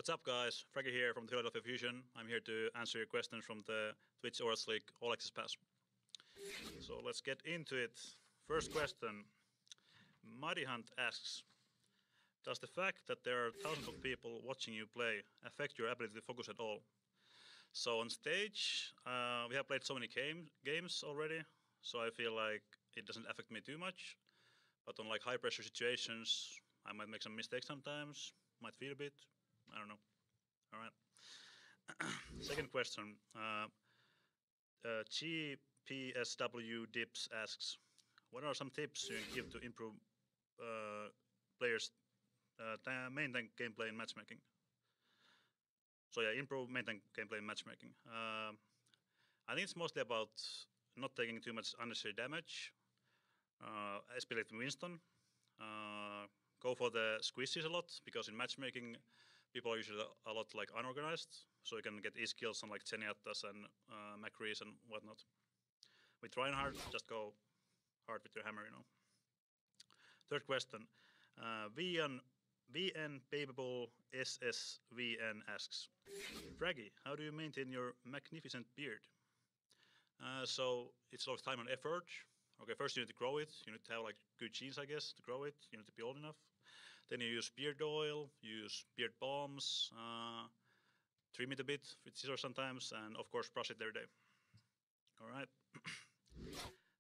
What's up, guys? Fragi here from the Philadelphia Fusion. I'm here to answer your questions from the Twitch Overwatch League All Access Pass. So let's get into it. First question. Mighty Hunt asks, does the fact that there are thousands of people watching you play affect your ability to focus at all? So on stage, we have played so many games already, so I feel like it doesn't affect me too much. But on like high pressure situations, I might make some mistakes sometimes, might feel a bit. I don't know. All right. Second question. GPSW Dips asks, what are some tips you can give to improve players' main tank gameplay and matchmaking? So yeah, improve main tank gameplay and matchmaking. I think it's mostly about not taking too much unnecessary damage, especially with Winston. Go for the squeezes a lot, because in matchmaking, people are usually a lot like unorganized, so you can get E-skills on like Zenyatta's and Macrees and whatnot. With Reinhardt, just go hard with your hammer, you know. Third question. VN Papeable SSVN asks, Fragi, how do you maintain your magnificent beard? So it's a lot of time and effort. Okay, first you need to grow it. You need to have like good genes, I guess, to grow it. You need to be old enough. Then you use beard oil, you use beard balms, trim it a bit with scissors sometimes, and of course brush it every day. All right.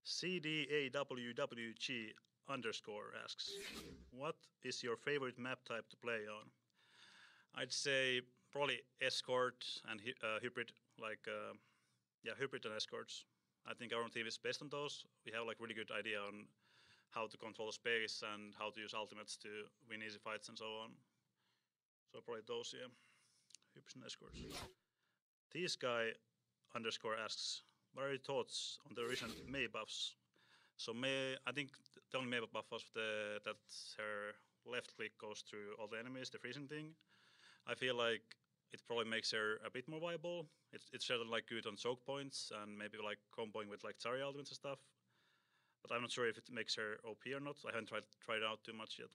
CDAWWG underscore asks, what is your favorite map type to play on? I'd say probably escort and hybrid, like hybrid and escorts. I think our team is best on those. We have like really good idea on how to control space and how to use ultimates to win easy fights and so on. So probably those, yeah. Hybrids and escorts. This guy underscore asks, what are your thoughts on the recent Mei buffs? So Mei, I think the only Mei buff was that her left click goes through all the enemies, the freezing thing. I feel like it probably makes her a bit more viable. It's certainly like good on choke points and maybe like comboing with like Zarya ultimates and stuff. But I'm not sure if it makes her OP or not. I haven't tried it out too much yet.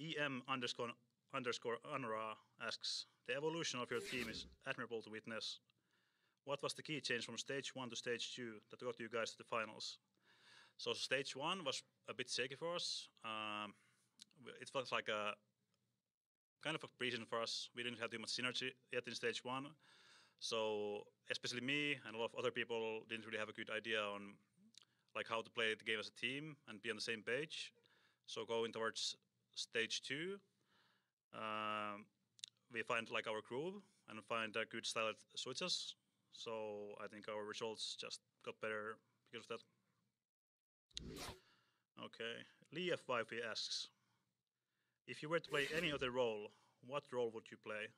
EM underscore Anra asks, the evolution of your team is admirable to witness. What was the key change from stage 1 to stage 2 that got you guys to the finals? So stage 1 was a bit shaky for us. It was like a kind of a prison for us. We didn't have too much synergy yet in stage 1. So especially me and a lot of other people didn't really have a good idea on like how to play the game as a team and be on the same page. So going towards stage 2, we find like our groove and find a good style that suits us. So I think our results just got better because of that. Okay, Leaf5 asks, if you were to play any other role, what role would you play?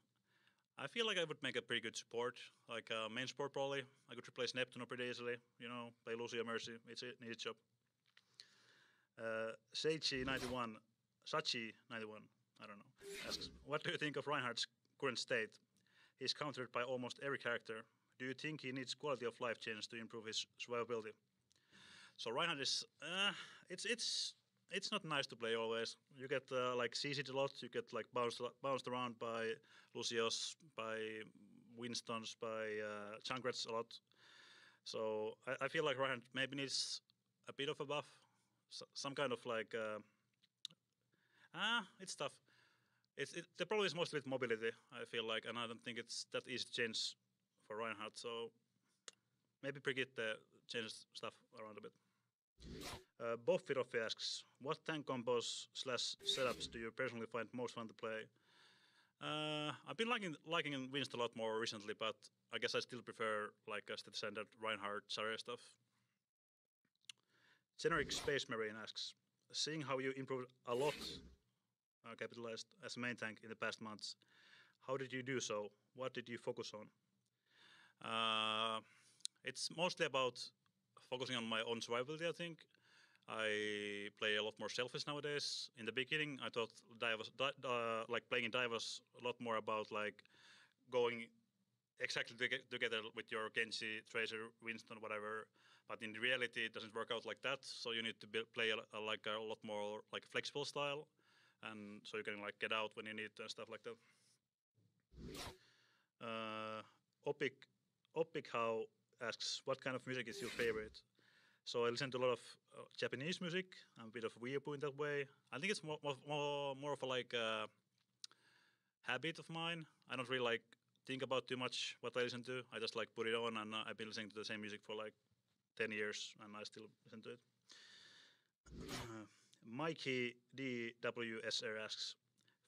I feel like I would make a pretty good support, like main support probably. I could replace Neptune pretty easily, you know, play Lucio Mercy, it's an easy job. Sachi91, I don't know, asks, what do you think of Reinhardt's current state? He's countered by almost every character. Do you think he needs quality of life changes to improve his survivability? So Reinhardt is, it's not nice to play always. You get like CC'd a lot, you get like bounced around by Lucios, by Winstons, by Junkrats a lot. So I feel like Reinhardt maybe needs a bit of a buff. Some kind of like, it's tough. The problem is mostly with mobility, I feel like, and I don't think it's that easy to change for Reinhardt. So maybe Brigitte changes stuff around a bit. Boffiroffi asks, what tank combos / setups do you personally find most fun to play? I've been liking Winst a lot more recently, but I guess I still prefer like the standard Reinhardt Zarya stuff. Generic Space Marine asks, seeing how you improved a lot, capitalized as a main tank in the past months, how did you do so? What did you focus on? It's mostly about focusing on my own survivability, I think. I play a lot more selfish nowadays. In the beginning, I thought like playing in dive was a lot more about like going exactly together with your Genji, Tracer, Winston, whatever. But in reality, it doesn't work out like that. So you need to play like a lot more like a flexible style. and so you can like get out when you need and stuff like that. Opic How asks, what kind of music is your favorite? So I listen to a lot of Japanese music. I'm a bit of weeaboo in that way. I think it's more of a like habit of mine. I don't really like think about too much what I listen to. I just like put it on, and I've been listening to the same music for like 10 years, and I still listen to it. Mikey DWSR asks,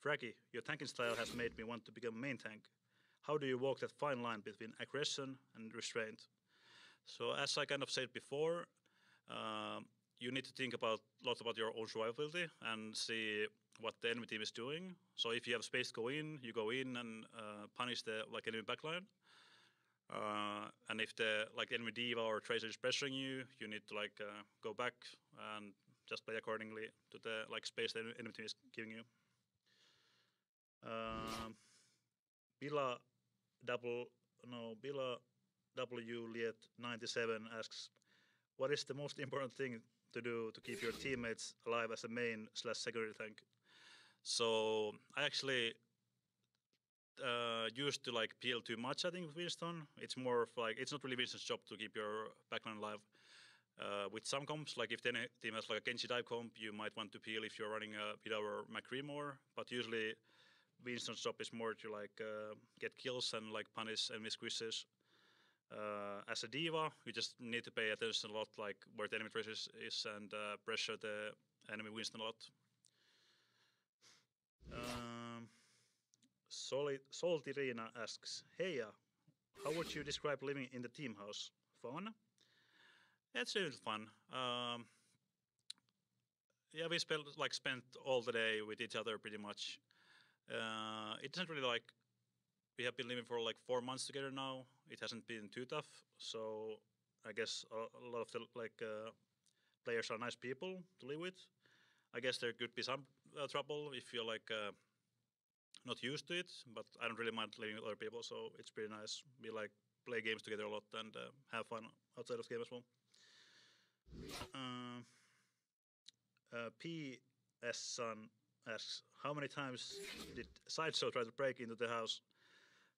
Fragi, your tanking style has made me want to become main tank. How do you walk that fine line between aggression and restraint? So as I kind of said before, you need to think a lot about your own survivability and see what the enemy team is doing. So if you have space to go in, you go in and punish the like enemy backline. And if the like enemy diva or tracer is pressuring you, you need to like go back and just play accordingly to the like space the enemy team is giving you. Bila W Liet 97 asks, what is the most important thing to do to keep your teammates alive as a main/security tank? So I actually used to like peel too much, I think, with Winston. It's more of like, it's not really Winston's job to keep your backline alive. With some comps, like if the team has like a Genji dive comp, you might want to peel if you're running a Vida or McCree more, but usually Winston's job is more to like get kills and like punish enemy squishes. As a diva, you just need to pay attention a lot, like where the enemy tracer is, and pressure the enemy Winston a lot. Salty Rina asks, Heya, how would you describe living in the team house? Fun? It's really fun. Yeah, we spent all the day with each other pretty much. It isn't really like, we have been living for like 4 months together now. It hasn't been too tough, so I guess a lot of the like players are nice people to live with. I guess there could be some trouble if you're like not used to it, but I don't really mind living with other people, so it's pretty nice. We like play games together a lot and have fun outside of game as well. P.S. Son asks, how many times did Sideshow try to break into the house?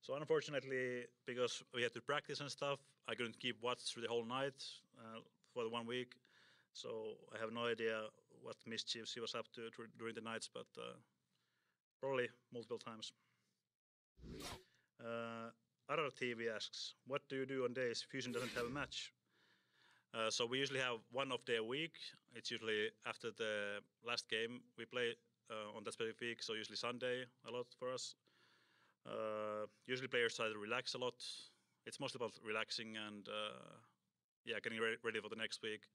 So unfortunately, because we had to practice and stuff, I couldn't keep watch through the whole night for the 1 week. So I have no idea what mischiefs he was up to during the nights, but probably multiple times. Other TV asks, what do you do on days Fusion doesn't have a match? So we usually have one off day a week. It's usually after the last game we play on that specific week, so usually Sunday a lot for us. Usually players try to relax a lot. It's mostly about relaxing and yeah, getting ready for the next week.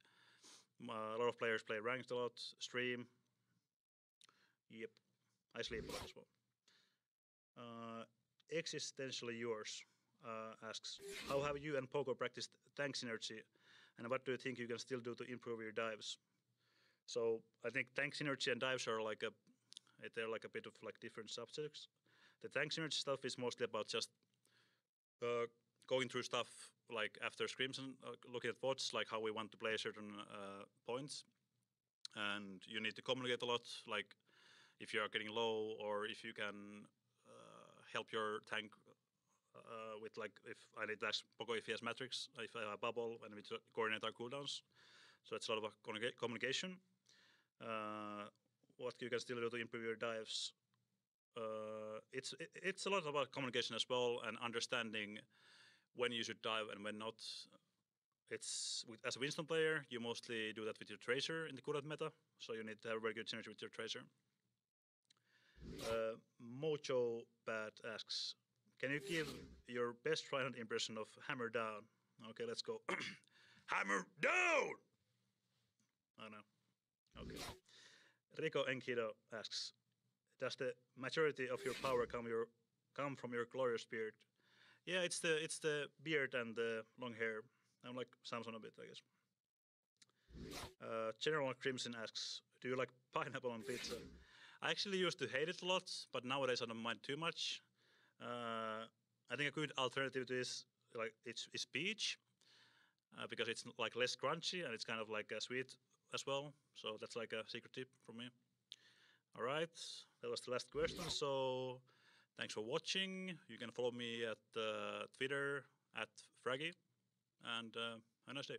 A lot of players play ranked a lot, stream. Yep, I sleep a lot as well. Existentially Yours asks, how have you and Pogo practiced tank synergy, and what do you think you can still do to improve your dives? So I think tank synergy and dives are like they're like a bit of like different subjects. The tank synergy stuff is mostly about just going through stuff like after scrims and looking at bots, like how we want to play certain points. And you need to communicate a lot, like if you are getting low or if you can help your tank with like, if I need to ask Pogo if he has matrix, if I have a bubble, and we coordinate our cooldowns. So it's a lot of communication. What you can still do to improve your dives. It's a lot about communication as well, and understanding when you should dive and when not. It's as a Winston player, you mostly do that with your tracer in the cooldown meta, so you need to have a very good synergy with your tracer. Mojo Bad asks, can you give your best Trident impression of Hammer Down? Okay, let's go. Hammer down! Oh no. Okay. Rico Enkido asks, does the majority of your power come from your glorious beard? Yeah, it's the beard and the long hair. I'm like Samson a bit, I guess. General Crimson asks, do you like pineapple on pizza? I actually used to hate it a lot, but nowadays I don't mind too much. I think a good alternative to this, like, it's peach, because it's like less crunchy and it's kind of like sweet as well. So that's like a secret tip from me. All right, that was the last question. So thanks for watching. You can follow me at Twitter at Fragi, and have a nice day.